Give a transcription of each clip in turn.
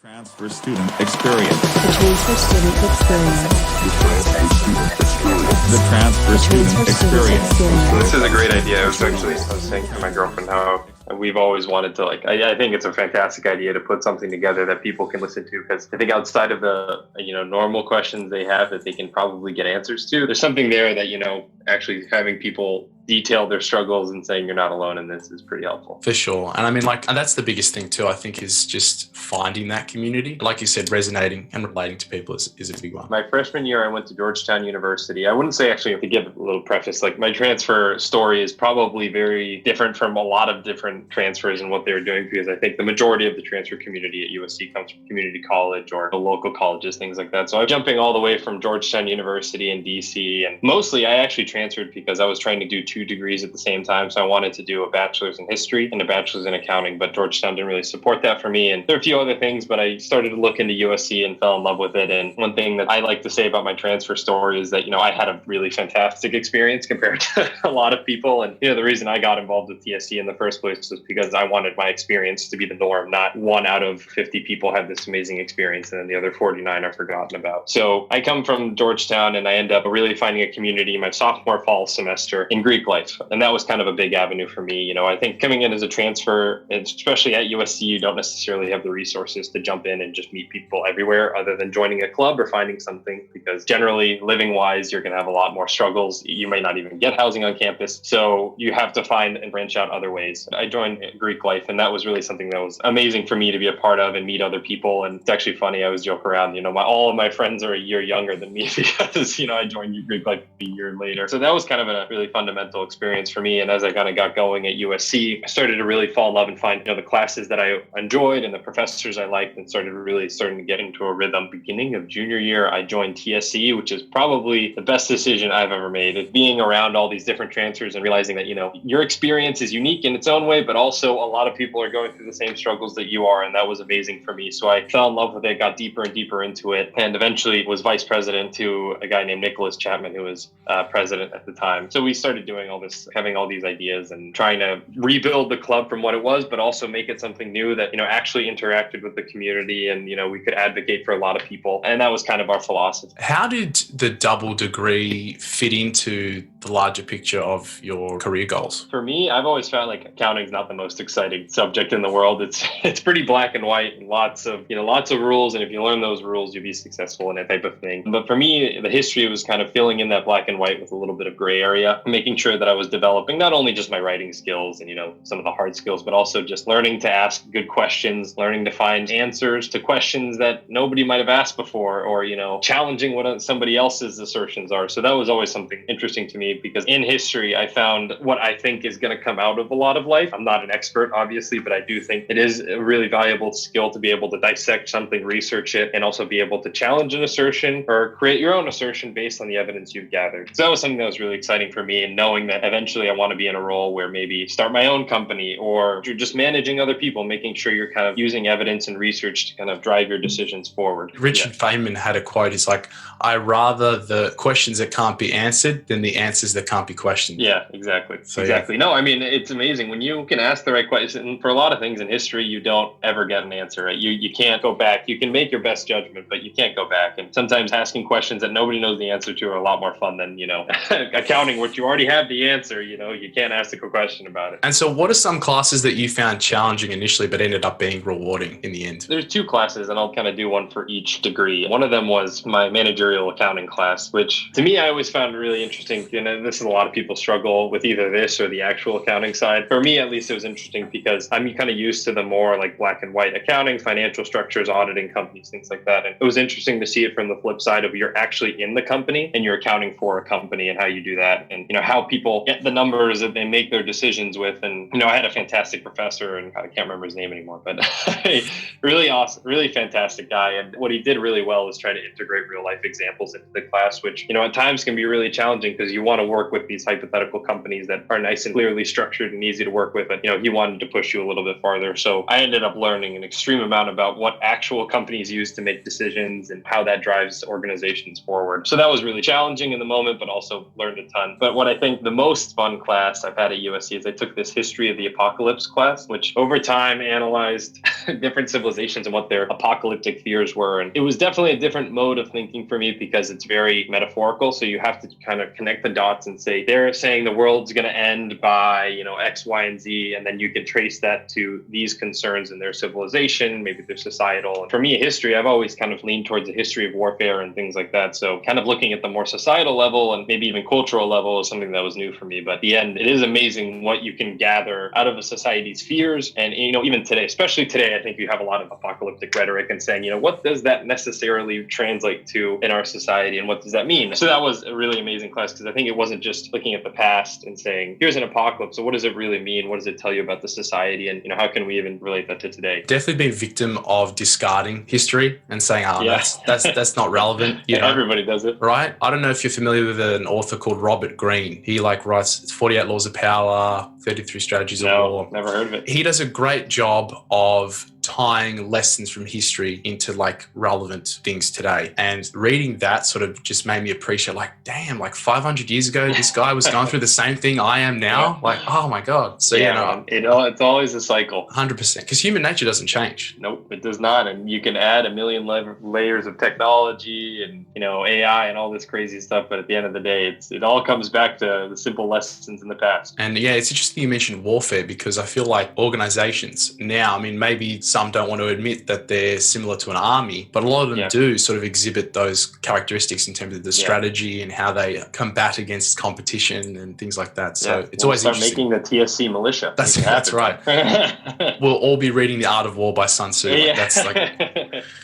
Transfer student experience. The transfer student experience. The transfer student experience. This is a great idea. I was saying to my girlfriend how we've always wanted to I think it's a fantastic idea to put something together that people can listen to, because I think outside of the normal questions they have that they can probably get answers to, there's something there that actually having people detail their struggles and saying you're not alone in this is pretty helpful. For sure. And I mean, and that's the biggest thing too, I think, is just finding that community. Like you said, resonating and relating to people is a big one. My freshman year, I went to Georgetown University. I wouldn't say, actually, to give a little preface, my transfer story is probably very different from a lot of different transfers and what they were doing, because I think the majority of the transfer community at USC comes from community college or the local colleges, things like that. So I'm jumping all the way from Georgetown University in DC, and mostly I actually transferred because I was trying to do 2 degrees at the same time. So I wanted to do a bachelor's in history and a bachelor's in accounting, but Georgetown didn't really support that for me. And there are a few other things, but I started to look into USC and fell in love with it. And one thing that I like to say about my transfer story is that, I had a really fantastic experience compared to a lot of people. And, the reason I got involved with TSC in the first place was because I wanted my experience to be the norm, not 1 out of 50 people have this amazing experience and then the other 49 are forgotten about. So I come from Georgetown and I end up really finding a community my sophomore fall semester in Greek life. And that was kind of a big avenue for me. I think coming in as a transfer, especially at USC, you don't necessarily have the resources to jump in and just meet people everywhere other than joining a club or finding something, because generally, living wise, you're going to have a lot more struggles. You may not even get housing on campus. So you have to find and branch out other ways. I joined Greek life, and that was really something that was amazing for me to be a part of and meet other people. And it's actually funny. I always joke around, all of my friends are a year younger than me because, I joined Greek life a year later. So that was kind of a really fundamental experience for me. And as I kind of got going at USC, I started to really fall in love and find, the classes that I enjoyed and the professors I liked, and starting to get into a rhythm. Beginning of junior year, I joined TSC, which is probably the best decision I've ever made. It's being around all these different transfers and realizing that, your experience is unique in its own way, but also a lot of people are going through the same struggles that you are. And that was amazing for me. So I fell in love with it, got deeper and deeper into it, and eventually was vice president to a guy named Nicholas Chapman, who was president at the time. So we started doing all this, having all these ideas and trying to rebuild the club from what it was, but also make it something new that, actually interacted with the community and, we could advocate for a lot of people. And that was kind of our philosophy. How did the double degree fit into the larger picture of your career goals? For me, I've always found accounting is not the most exciting subject in the world. It's pretty black and white and lots of rules. And if you learn those rules, you'll be successful in that type of thing. But for me, the history was kind of filling in that black and white with a little bit of gray area, making sure that I was developing not only just my writing skills and, some of the hard skills, but also just learning to ask good questions, learning to find answers to questions that nobody might have asked before, or, challenging what somebody else's assertions are. So that was always something interesting to me, because in history, I found what I think is going to come out of a lot of life. I'm not an expert, obviously, but I do think it is a really valuable skill to be able to dissect something, research it, and also be able to challenge an assertion or create your own assertion based on the evidence you've gathered. So that was something that was really exciting for me, and knowing that eventually I want to be in a role where maybe start my own company or you're just managing other people, making sure you're kind of using evidence and research to kind of drive your decisions forward. Richard Feynman had a quote. He's like, I rather the questions that can't be answered than the answers that can't be questioned. Yeah, exactly. So, exactly. No, I mean, it's amazing when you can ask the right question. For a lot of things in history, you don't ever get an answer, right? You can't go back. You can make your best judgment, but you can't go back. And sometimes asking questions that nobody knows the answer to are a lot more fun than, accounting, which you already have the answer, you can't ask a question about it. And so what are some classes that you found challenging initially, but ended up being rewarding in the end? There's 2 classes, and I'll kind of do one for each degree. One of them was my managerial accounting class, which to me, I always found really interesting. This is a lot of people struggle with either this or the actual accounting side. For me, at least, it was interesting because I'm kind of used to the more black and white accounting, financial structures, auditing companies, things like that. And it was interesting to see it from the flip side of you're actually in the company and you're accounting for a company and how you do that. And, how people get the numbers that they make their decisions with. And, I had a fantastic professor, and I can't remember his name anymore, but really awesome, really fantastic guy. And what he did really well is try to integrate real life examples into the class, which, at times can be really challenging because you want to work with these hypothetical companies that are nice and clearly structured and easy to work with. But, he wanted to push you a little bit farther. So I ended up learning an extreme amount about what actual companies use to make decisions and how that drives organizations forward. So that was really challenging in the moment, but also learned a ton. But what I think the most fun class I've had at USC is I took this history of the apocalypse class, which over time analyzed different civilizations and what their apocalyptic fears were. And it was definitely a different mode of thinking for me because it's very metaphorical. So you have to kind of connect the dots and say, they're saying the world's going to end by, X, Y, and Z. And then you can trace that to these concerns in their civilization, maybe their societal. And for me, history, I've always kind of leaned towards the history of warfare and things like that. So kind of looking at the more societal level and maybe even cultural level is something that was new for me. But at the end, it is amazing what you can gather out of a society's fears. And, even today, especially today, I think you have a lot of apocalyptic rhetoric and saying, what does that necessarily translate to in our society and what does that mean? So that was a really amazing class because I think it wasn't just looking at the past and saying, here's an apocalypse. So what does it really mean? What does it tell you about the society? And, how can we even relate that to today? Definitely been victim of discarding history and saying, that's not relevant. Everybody does it. Right? I don't know if you're familiar with an author called Robert Greene. He writes 48 Laws of Power, 33 Strategies of War. Never heard of it. He does a great job of tying lessons from history into relevant things today. And reading that sort of just made me appreciate 500 years ago, this guy was going through the same thing I am now. Oh my God. So, it's always a cycle. 100%. Because human nature doesn't change. Nope, it does not. And you can add a million layers of technology and, AI and all this crazy stuff. But at the end of the day, it all comes back to the simple lessons in the past. And it's interesting you mentioned warfare because I feel like organizations now, maybe some don't want to admit that they're similar to an army, but a lot of them do sort of exhibit those characteristics in terms of the strategy and how they combat against competition and things like that. So it's always interesting. Making the TSC militia. That's right. We'll all be reading The Art of War by Sun Tzu.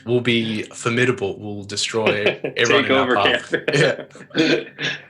We'll be formidable. We'll destroy everyone in our path.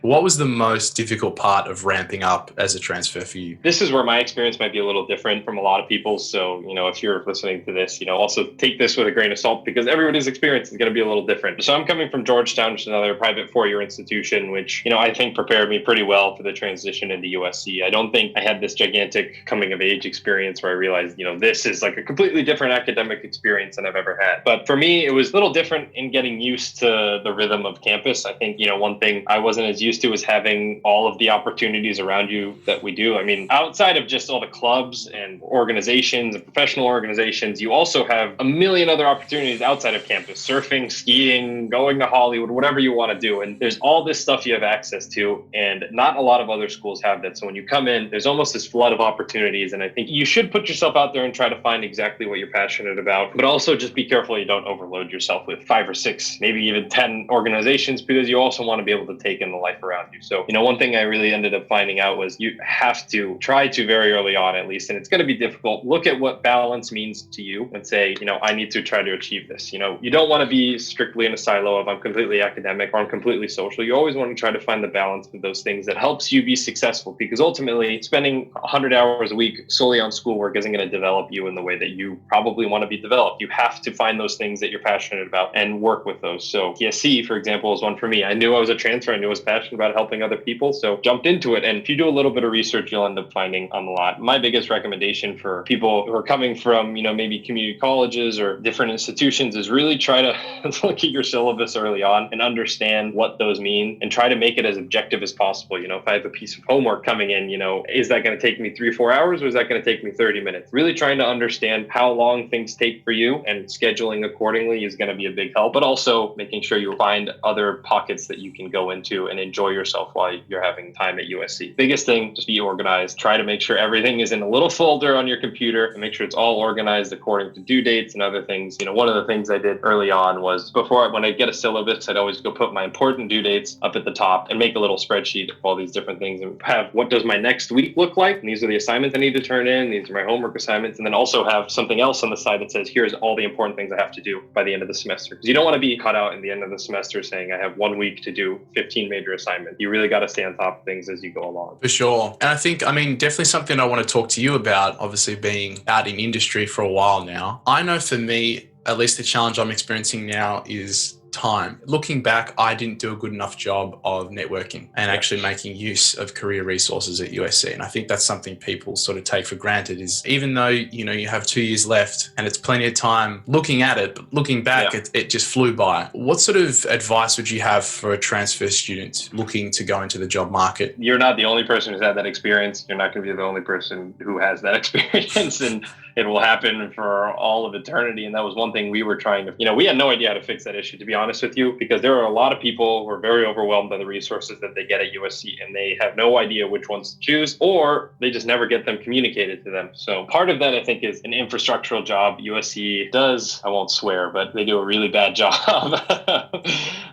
What was the most difficult part of ramping up as a transfer for you? This is where my experience might be a little different from a lot of people. So, if you're listening to this, also take this with a grain of salt because everybody's experience is going to be a little different. So I'm coming from Georgetown, which is another private four-year institution, which, I think prepared me pretty well for the transition into USC. I don't think I had this gigantic coming of age experience where I realized, this is a completely different academic experience than I've ever had. But for me, it was a little different in getting used to the rhythm of campus. I think, one thing I wasn't as used to was having all of the opportunities around you that we do. Outside of just all the clubs and organizations and professional organizations, you also have a million other opportunities outside of campus, surfing, skiing, going to Hollywood, whatever you want to do. And there's all this stuff you have access to, and not a lot of other schools have that. So when you come in, there's almost this flood of opportunities. And I think you should put yourself out there and try to find exactly what you're passionate about, but also just be careful you don't overload yourself with 5 or 6, maybe even 10 organizations, because you also want to be able to take in the life around you. So, one thing I really ended up finding out was you have to try to very early on, at least, and it's going to be difficult, look at what balance means to you and say, I need to try to achieve this. You don't want to be strictly in a silo of I'm completely academic or I'm completely social. You always want to try to find the balance with those things that helps you be successful, because ultimately spending 100 hours a week solely on schoolwork isn't going to develop you in the way that you probably want to be developed. You have to find those things that you're passionate about and work with those. So TSC, for example, is one for me. I knew I was a transfer. I knew I was passionate about helping other people. So jumped into it. And if you do a little bit of research, you'll end up finding a lot. My biggest recommendation for people who are coming from, maybe community colleges or different institutions is really try to look at your syllabus early on and understand what those mean and try to make it as objective as possible. If I have a piece of homework coming in, is that going to take me 3-4 hours or is that going to take me 30 minutes? Really trying to understand how long things take for you and scheduling accordingly is going to be a big help, but also making sure you find other pockets that you can go into and enjoy yourself while you're having time at USC. Biggest thing, just be organized. Try to make sure everything is in a little folder on your computer and make sure it's all organized according to due dates and other things. One of the things I did early on was when I get a syllabus, I'd always go put my important due dates up at the top and make a little spreadsheet of all these different things and have what does my next week look like? And these are the assignments I need to turn in. These are my homework assignments. And then also have something else on the side that says, here's all the important things I have to do by the end of the semester. Because you don't want to be caught out in the end of the semester saying, I have 1 week to do 15 major assignments. You really got to stay on top of things as you go along. For sure. And I think, definitely something I want to talk to you about, obviously being out in industry for a while now. I know for me, at least the challenge I'm experiencing now is time, looking back, I didn't do a good enough job of networking and actually making use of career resources at USC. And I think that's something people sort of take for granted, is even though, you have 2 years left and it's plenty of time looking at it, but looking back, it just flew by. What sort of advice would you have for a transfer student looking to go into the job market? You're not the only person who's had that experience. You're not going to be the only person who has that experience, and it will happen for all of eternity. And that was one thing we were trying to, we had no idea how to fix that issue, to be honest with you, because there are a lot of people who are very overwhelmed by the resources that they get at USC, and they have no idea which ones to choose, or they just never get them communicated to them. So part of that, I think, is an infrastructural job. USC does, I won't swear, but they do a really bad job.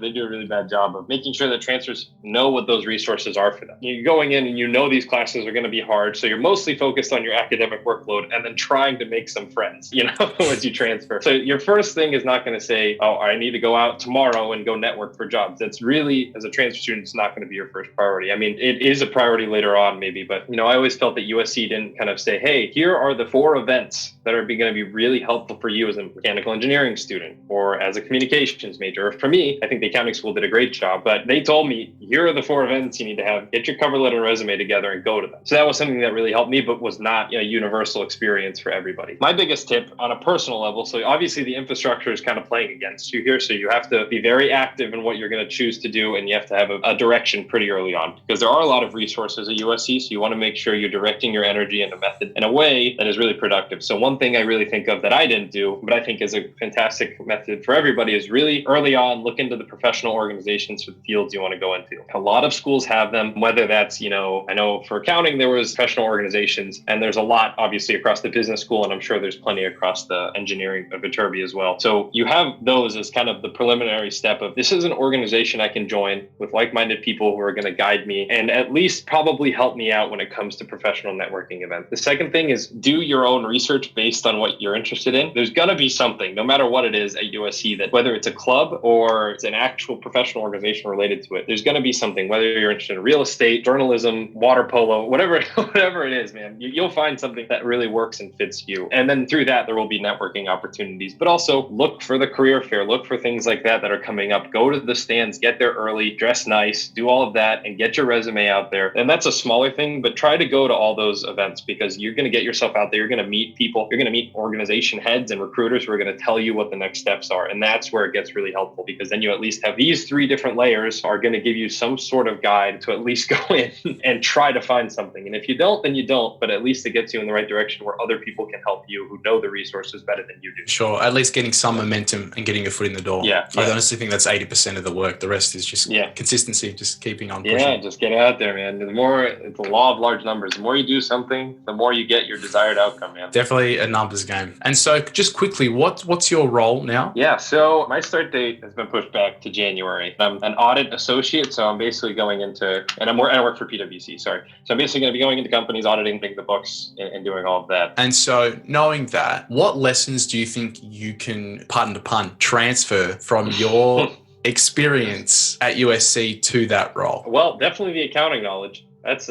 They do a really bad job of making sure that transfers know what those resources are for them. You're going in and these classes are going to be hard, so you're mostly focused on your academic workload and then trying to make some friends, as you transfer. So your first thing is not going to say, oh, I need to go out tomorrow and go network for jobs. That's really, as a transfer student, it's not going to be your first priority. I mean, it is a priority later on maybe, but I always felt that USC didn't kind of say, hey, here are the 4 events that are going to be really helpful for you as a mechanical engineering student or as a communications major. Or for me, I think the accounting school did a great job, but they told me, here are the 4 events you need to have, get your cover letter and resume together and go to them. So that was something that really helped me, but was not a universal experience for everybody. My biggest tip on a personal level, so obviously the infrastructure is kind of playing against you here. So you have to be very active in what you're going to choose to do, and you have to have a direction pretty early on, because there are a lot of resources at USC. So you want to make sure you're directing your energy in a method, in a way that is really productive. So one thing I really think of that I didn't do, but I think is a fantastic method for everybody, is really early on look into the professional organizations for the fields you want to go into. A lot of schools have them, whether that's, I know for accounting, there was professional organizations, and there's a lot obviously across the business school, and I'm sure there's plenty across the engineering of Viterbi as well. So you have those as kind of the preliminary step of, this is an organization I can join with like-minded people who are going to guide me and at least probably help me out when it comes to professional networking events. The second thing is do your own research based on what you're interested in. There's going to be something, no matter what it is at USC, that whether it's a club or it's an actual professional organization related to it, there's going to be something, whether you're interested in real estate, journalism, water polo, whatever it is, man, you'll find something that really works and fits you. And then through that, there will be networking opportunities, but also look for the career fair, look for things like that are coming up, go to the stands, get there early, dress nice, do all of that and get your resume out there. And that's a smaller thing, but try to go to all those events, because you're going to get yourself out there. You're going to meet people, you're going to meet organization heads and recruiters who are going to tell you what the next steps are. And that's where it gets really helpful, because then you at least have these 3 different layers are going to give you some sort of guide to at least go in and try to find something. And if you don't, then you don't, but at least it gets you in the right direction where other people can help you who know the resources better than you do. Sure. At least getting some momentum and getting your foot in the door. Yeah. I honestly think that's 80% of the work. The rest is just consistency, just keeping on pushing. Yeah, just get out there, man. It's a law of large numbers. The more you do something, the more you get your desired outcome, man. Definitely a numbers game. And so just quickly, what's your role now? Yeah, so my start date has been pushed back to January. I'm an audit associate, so I'm basically going into, and I work for PwC, sorry. So I'm basically going to be going into companies, auditing the books and doing all of that. And so knowing that, what lessons do you think you can, pardon the pun, transfer from your experience at USC to that role? Well, definitely the accounting knowledge. That's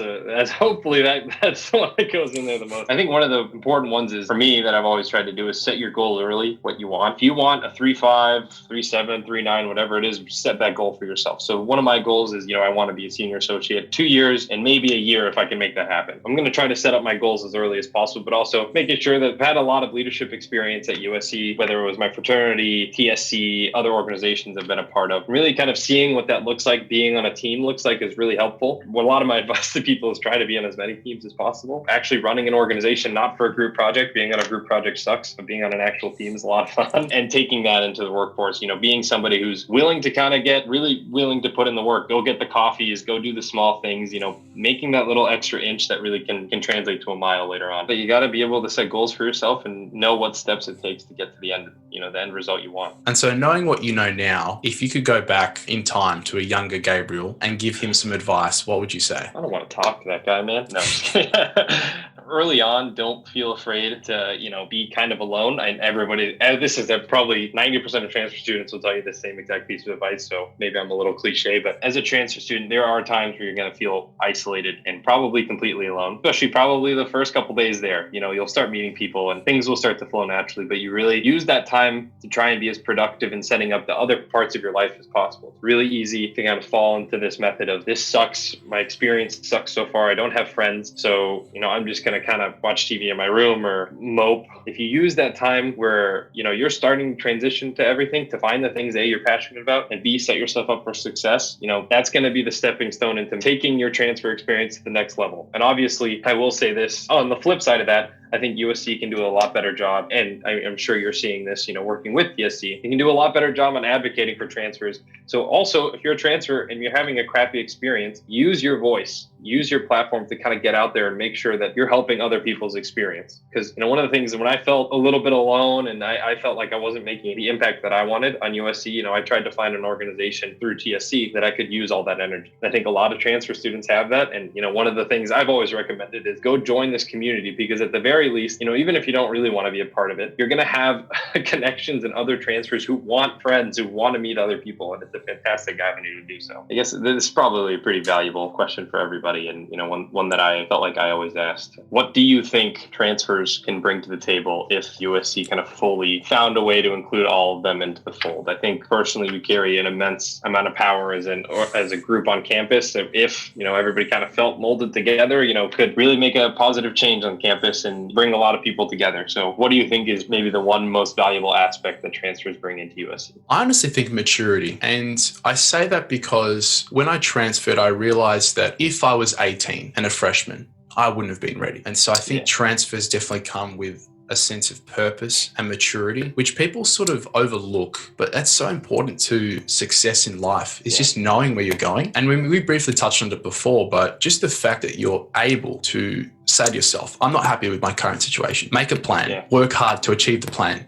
hopefully that's the one that goes in there the most. I think one of the important ones is, for me, that I've always tried to do is set your goal early, what you want. If you want a 3.5, 3.7, 3.9, whatever it is, set that goal for yourself. So one of my goals is, I want to be a senior associate 2 years and maybe a year if I can make that happen. I'm going to try to set up my goals as early as possible, but also making sure that I've had a lot of leadership experience at USC, whether it was my fraternity, TSC, other organizations I've been a part of. Really kind of seeing what that looks like, being on a team looks like, is really helpful. A lot of my advice to people is try to be on as many teams as possible. Actually running an organization, not for a group project. Being on a group project sucks, but being on an actual team is a lot of fun. And taking that into the workforce, being somebody who's willing to kind of really willing to put in the work, go get the coffees, go do the small things, making that little extra inch that really can translate to a mile later on. But you got to be able to set goals for yourself and know what steps it takes to get to the end, the end result you want. And so knowing what you know now, if you could go back in time to a younger Gabriel and give him some advice, what would you say? I don't want to talk to that guy, man. No, I'm just kidding. early on, don't feel afraid to, be kind of alone. And everybody, this is probably 90% of transfer students will tell you the same exact piece of advice. So maybe I'm a little cliche, but as a transfer student, there are times where you're going to feel isolated and probably completely alone, especially probably the first couple days there. You'll start meeting people and things will start to flow naturally, but you really use that time to try and be as productive in setting up the other parts of your life as possible. It's really easy to kind of fall into this method of this sucks. My experience sucks so far. I don't have friends. So, I'm just going to kind of watch TV in my room or mope. If you use that time where, you're starting to transition to everything, to find the things A, you're passionate about, and B, set yourself up for success, that's going to be the stepping stone into taking your transfer experience to the next level. And obviously, I will say this, on the flip side of that, I think USC can do a lot better job, and I'm sure you're seeing this, working with TSC, you can do a lot better job on advocating for transfers. So also, if you're a transfer and you're having a crappy experience, use your voice, use your platform to kind of get out there and make sure that you're helping other people's experience. Because, one of the things when I felt a little bit alone and I felt like I wasn't making the impact that I wanted on USC, I tried to find an organization through TSC that I could use all that energy. I think a lot of transfer students have that. And, one of the things I've always recommended is go join this community, because at the very least, even if you don't really want to be a part of it, you're going to have connections and other transfers who want friends, who want to meet other people. And it's a fantastic avenue to do so. I guess this is probably a pretty valuable question for everybody. And, one that I felt like I always asked. What do you think transfers can bring to the table if USC kind of fully found a way to include all of them into the fold? I think personally, we carry an immense amount of power as a group on campus. If, everybody kind of felt molded together, could really make a positive change on campus and bring a lot of people together. So what do you think is maybe the one most valuable aspect that transfers bring into USC? I honestly think maturity. And I say that because when I transferred, I realized that if I was 18 and a freshman, I wouldn't have been ready. And so I think transfers definitely come with a sense of purpose and maturity, which people sort of overlook, but that's so important to success in life, is just knowing where you're going. And we briefly touched on it before, but just the fact that you're able to say to yourself, I'm not happy with my current situation. Make a plan, work hard to achieve the plan.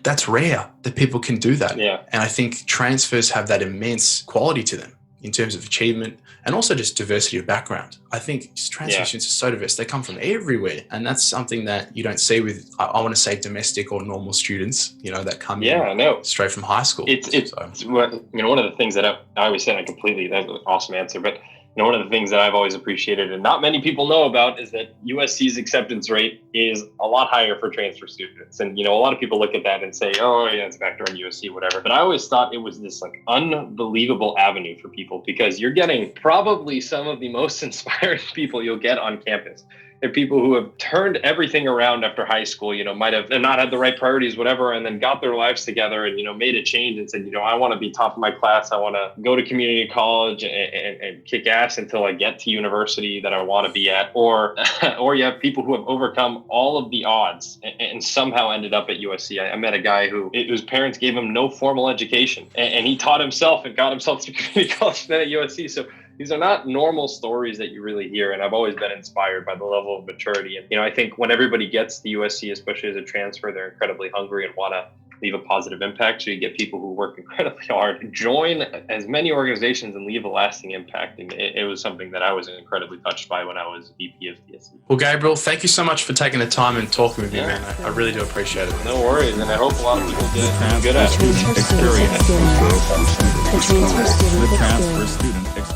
That's rare that people can do that. And I think transfers have that immense quality to them in terms of achievement and also just diversity of background. I think transfer students are so diverse. They come from everywhere. And that's something that you don't see with, I want to say, domestic or normal students, that come in straight from high school. It's one of the things that I always said, that's an awesome answer, but one of the things that I've always appreciated and not many people know about is that USC's acceptance rate is a lot higher for transfer students. And, a lot of people look at that and say, oh, yeah, it's back during USC, whatever. But I always thought it was this unbelievable avenue for people, because you're getting probably some of the most inspiring people you'll get on campus. They're people who have turned everything around after high school, might have not had the right priorities, whatever, and then got their lives together and, made a change and said, I want to be top of my class. I want to go to community college and kick ass until I get to university that I want to be at. Or you have people who have overcome all of the odds and somehow ended up at USC. I met a guy whose parents gave him no formal education, and he taught himself and got himself to community college then at USC. So these are not normal stories that you really hear. And I've always been inspired by the level of maturity. And, I think when everybody gets to USC, especially as a transfer, they're incredibly hungry and want to leave a positive impact. So you get people who work incredibly hard, join as many organizations and leave a lasting impact. And it was something that I was incredibly touched by when I was VP of TSC. Well, Gabriel, thank you so much for taking the time and talking with me, man. I really do appreciate it. No worries. And I hope a lot of people get good at it. The transfer student experience.